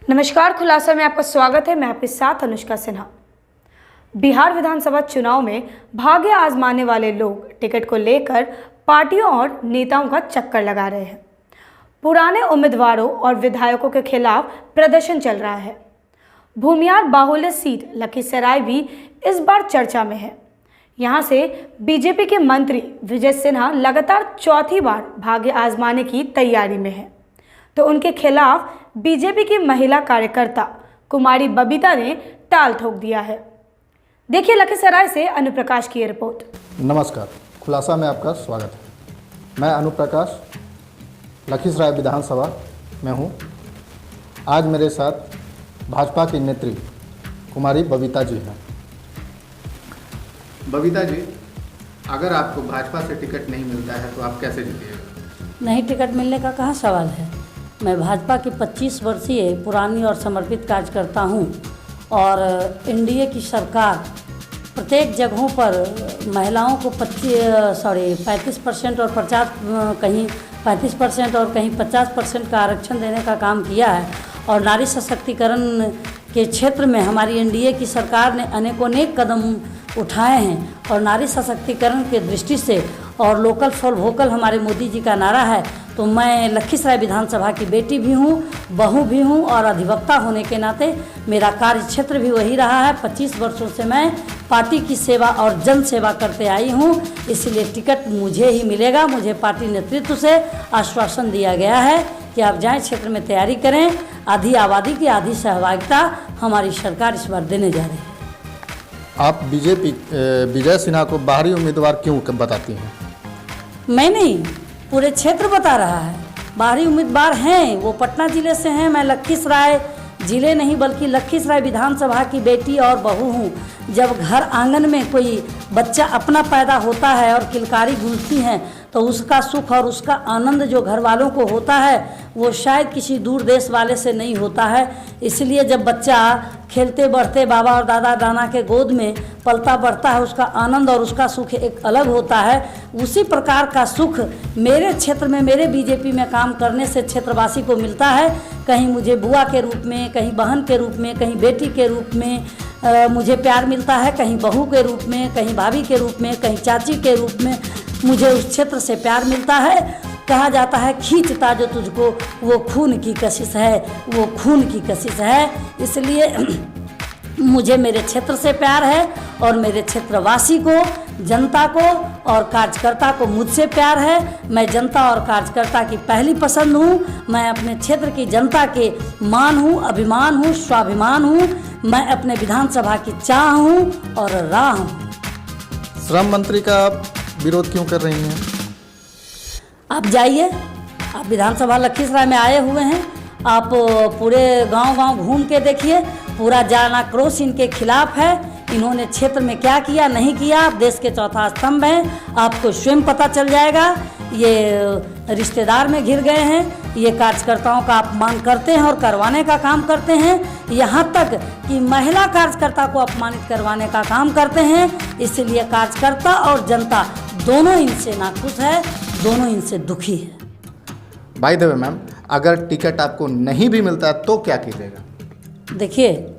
नमस्कार, खुलासा में आपका स्वागत है। मैं आपके साथ अनुष्का सिन्हा। बिहार विधानसभा चुनाव में भाग्य आजमाने वाले लोग टिकट को लेकर पार्टियों और नेताओं का चक्कर लगा रहे हैं। पुराने उम्मीदवारों और विधायकों के खिलाफ प्रदर्शन चल रहा है। भूमियार बाहुल्य सीट लखीसराय भी इस बार चर्चा में है। यहां से बीजेपी के मंत्री विजय सिन्हा लगातार चौथी बार भाग्य आजमाने की तैयारी में है, तो उनके खिलाफ बीजेपी की महिला कार्यकर्ता कुमारी बबीता ने टाल ठोक दिया है। देखिए लखीसराय से अनुप्रकाश की रिपोर्ट। नमस्कार, खुलासा में आपका स्वागत है। मैं अनुप्रकाश लखीसराय विधानसभा में हूँ। आज मेरे साथ भाजपा की नेत्री कुमारी बबीता जी हैं। बबीता जी, अगर आपको भाजपा से टिकट नहीं मिलता है तो आप कैसे जीतिएगा? नहीं, टिकट मिलने का कहाँ सवाल है। मैं भाजपा की 25 वर्षीय पुरानी और समर्पित कार्यकर्ता हूँ और एनडीए की सरकार प्रत्येक जगहों पर महिलाओं को 35% और 35% और कहीं 50% का आरक्षण देने का काम किया है। और नारी सशक्तिकरण के क्षेत्र में हमारी एनडीए की सरकार ने अनेक कदम उठाए हैं और नारी सशक्तिकरण के दृष्टि से और लोकल फॉर वोकल हमारे मोदी जी का नारा है। तो मैं लखीसराय विधानसभा की बेटी भी हूँ, बहू भी हूँ और अधिवक्ता होने के नाते मेरा कार्य क्षेत्र भी वही रहा है। 25 वर्षों से मैं पार्टी की सेवा और जन सेवा करते आई हूँ, इसलिए टिकट मुझे ही मिलेगा। मुझे पार्टी नेतृत्व से आश्वासन दिया गया है कि आप जाएं, क्षेत्र में तैयारी करें। आधी आबादी की आधी सहभागिता हमारी सरकार इस बार देने जा रही है। आप बीजेपी विजय सिन्हा को बाहरी उम्मीदवार क्यों बताती हैं? मैं नहीं, पूरे क्षेत्र बता रहा है। बाहरी उम्मीदवार हैं, वो पटना जिले से हैं। मैं लखीसराय जिले नहीं बल्कि लखीसराय विधानसभा की बेटी और बहू हूँ। जब घर आंगन में कोई बच्चा अपना पैदा होता है और किलकारी गूंजती हैं तो उसका सुख और उसका आनंद जो घर वालों को होता है वो शायद किसी दूर देश वाले से नहीं होता है। इसलिए जब बच्चा खेलते बढ़ते बाबा और दादा दाना के गोद में पलता बढ़ता है, उसका आनंद और उसका सुख एक अलग होता है। उसी प्रकार का सुख मेरे क्षेत्र में, मेरे बीजेपी में काम करने से क्षेत्रवासी को मिलता है। कहीं मुझे बुआ के रूप में, कहीं बहन के रूप में, कहीं बेटी के रूप में मुझे प्यार मिलता है, कहीं बहू के रूप में, कहीं भाभी के रूप में, कहीं चाची के रूप में मुझे उस क्षेत्र से प्यार मिलता है। कहा जाता है खींचता जो तुझको वो खून की कशिश है, वो खून की कशिश है। इसलिए मुझे मेरे क्षेत्र से प्यार है और मेरे क्षेत्रवासी को, जनता को और कार्यकर्ता को मुझसे प्यार है। मैं जनता और कार्यकर्ता की पहली पसंद हूँ। मैं अपने क्षेत्र की जनता के मान हूँ, अभिमान हूँ, स्वाभिमान हूँ। मैं अपने विधानसभा की चाह हूँ और राह हूँ। श्रम मंत्री का विरोध क्यों कर रही हैं? आप जाइए, आप विधानसभा लखीसराय में आए हुए हैं, आप पूरे गांव घूम के देखिए। पूरा जान आक्रोश इनके खिलाफ है। इन्होंने क्षेत्र में क्या किया नहीं किया, आप देश के चौथा स्तंभ हैं, आपको स्वयं पता चल जाएगा। ये रिश्तेदार में घिर गए हैं, ये कार्यकर्ताओं का अपमान करते हैं और करवाने का काम करते हैं। यहाँ तक कि महिला कार्यकर्ता को अपमानित करवाने का काम करते हैं। इसलिए कार्यकर्ता और जनता दोनों इनसे नाखुश है, दोनों इनसे दुखी है। बाय द वे मैम, अगर टिकट आपको नहीं भी मिलता तो क्या कीजिएगा? देखिए,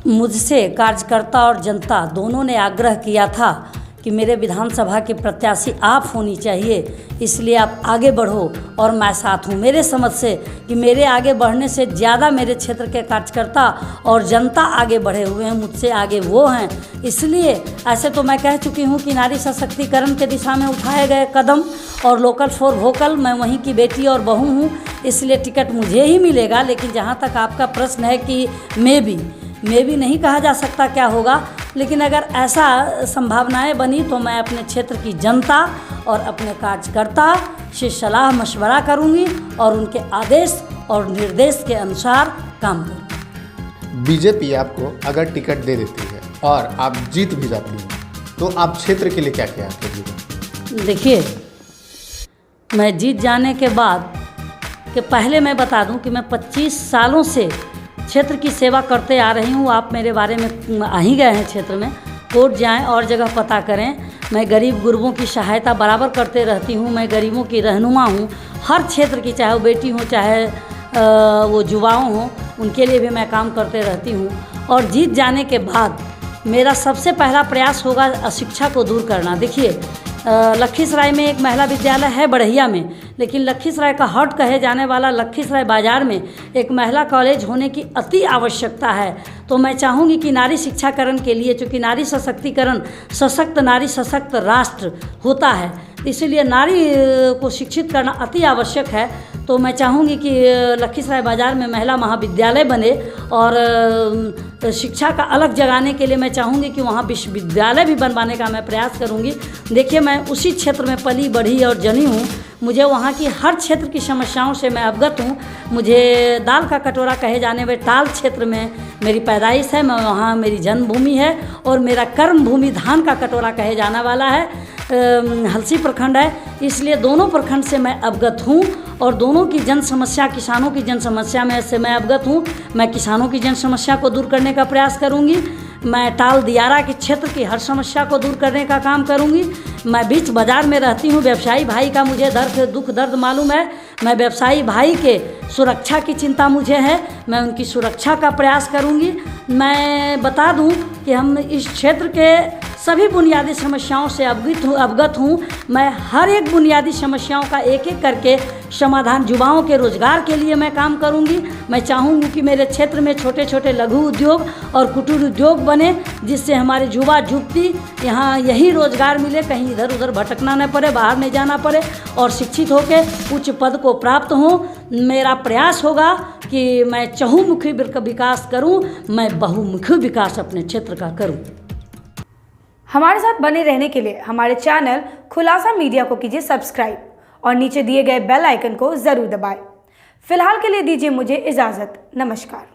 मुझसे कार्यकर्ता और जनता दोनों ने आग्रह किया था कि मेरे विधानसभा के प्रत्याशी आप होनी चाहिए, इसलिए आप आगे बढ़ो और मैं साथ हूँ। मेरे समझ से कि मेरे आगे बढ़ने से ज़्यादा मेरे क्षेत्र के कार्यकर्ता और जनता आगे बढ़े हुए हैं, मुझसे आगे वो हैं। इसलिए ऐसे तो मैं कह चुकी हूँ कि नारी सशक्तिकरण के दिशा में उठाए गए कदम और लोकल फॉर वोकल, मैं वहीं की बेटी और बहू हूँ, इसलिए टिकट मुझे ही मिलेगा। लेकिन जहाँ तक आपका प्रश्न है कि मे भी नहीं कहा जा सकता क्या होगा, लेकिन अगर ऐसा संभावनाएं बनी तो मैं अपने क्षेत्र की जनता और अपने कार्यकर्ता से सलाह मशवरा करूंगी और उनके आदेश और निर्देश के अनुसार काम करूंगी। बीजेपी आपको अगर टिकट दे देती है और आप जीत भी जाती हैं तो आप क्षेत्र के लिए क्या क्या कीजिएगा? देखिए, मैं जीत जाने के बाद कि पहले मैं बता दूं कि मैं 25 सालों से क्षेत्र की सेवा करते आ रही हूँ। आप मेरे बारे में आ ही गए हैं क्षेत्र में, कोर्ट जाएं और जगह पता करें। मैं गरीब गुरबों की सहायता बराबर करते रहती हूँ। मैं गरीबों की रहनुमा हूँ। हर क्षेत्र की, चाहे वो बेटी हो, चाहे वो युवाओं हों, उनके लिए भी मैं काम करते रहती हूँ। और जीत जाने के बाद मेरा सबसे पहला प्रयास होगा अशिक्षा को दूर करना। देखिए, लखीसराय में एक महिला विद्यालय है बढ़िया में, लेकिन लखीसराय का हॉट कहे जाने वाला लखीसराय बाज़ार में एक महिला कॉलेज होने की अति आवश्यकता है। तो मैं चाहूँगी कि नारी शिक्षाकरण के लिए, चूँकि नारी सशक्तिकरण, सशक्त नारी सशक्त राष्ट्र होता है, इसीलिए नारी को शिक्षित करना अति आवश्यक है। तो मैं चाहूँगी कि लखीसराय बाज़ार में महिला महाविद्यालय बने और शिक्षा का अलग जगाने के लिए मैं चाहूँगी कि वहाँ विश्वविद्यालय भी बनवाने का मैं प्रयास करूँगी। देखिए, मैं उसी क्षेत्र में पली बढ़ी और जनी हूँ, मुझे वहाँ की हर क्षेत्र की समस्याओं से मैं अवगत हूँ। मुझे दाल का कटोरा कहे जाने वाले ताल क्षेत्र में मेरी पैदाइश है, मैं वहाँ मेरी जन्मभूमि है और मेरा कर्म भूमि धान का कटोरा कहे जाने वाला है, हलसी प्रखंड है। इसलिए दोनों प्रखंड से मैं अवगत हूँ और दोनों की जन समस्या, किसानों की जन समस्या में से मैं अवगत हूँ। मैं किसानों की जन समस्या को दूर करने का प्रयास करूँगी। मैं टाल दियारा के क्षेत्र की हर समस्या को दूर करने का काम करूँगी। मैं बीच बाज़ार में रहती हूँ, व्यवसायी भाई का मुझे दुख दर्द मालूम है। मैं व्यवसायी भाई के सुरक्षा की चिंता मुझे है, मैं उनकी सुरक्षा का प्रयास करूँगी। मैं बता दूँ कि हम इस क्षेत्र के सभी बुनियादी समस्याओं से अवगत हूँ। मैं हर एक बुनियादी समस्याओं का एक एक करके समाधान, युवाओं के रोजगार के लिए मैं काम करूँगी। मैं चाहूँगी कि मेरे क्षेत्र में छोटे छोटे लघु उद्योग और कुटीर उद्योग बने, जिससे हमारे युवा युवती यहाँ यही रोजगार मिले, कहीं इधर उधर भटकना न पड़े, बाहर नहीं जाना पड़े और शिक्षित होकर उच्च पद को प्राप्त हों। मेरा प्रयास होगा कि मैं चहुमुखी विकास करूँ, मैं बहुमुखी विकास अपने क्षेत्र का करूँ। हमारे साथ बने रहने के लिए हमारे चैनल खुलासा मीडिया को कीजिए सब्सक्राइब और नीचे दिए गए बेल आइकन को ज़रूर दबाएं। फिलहाल के लिए दीजिए मुझे इजाज़त। नमस्कार।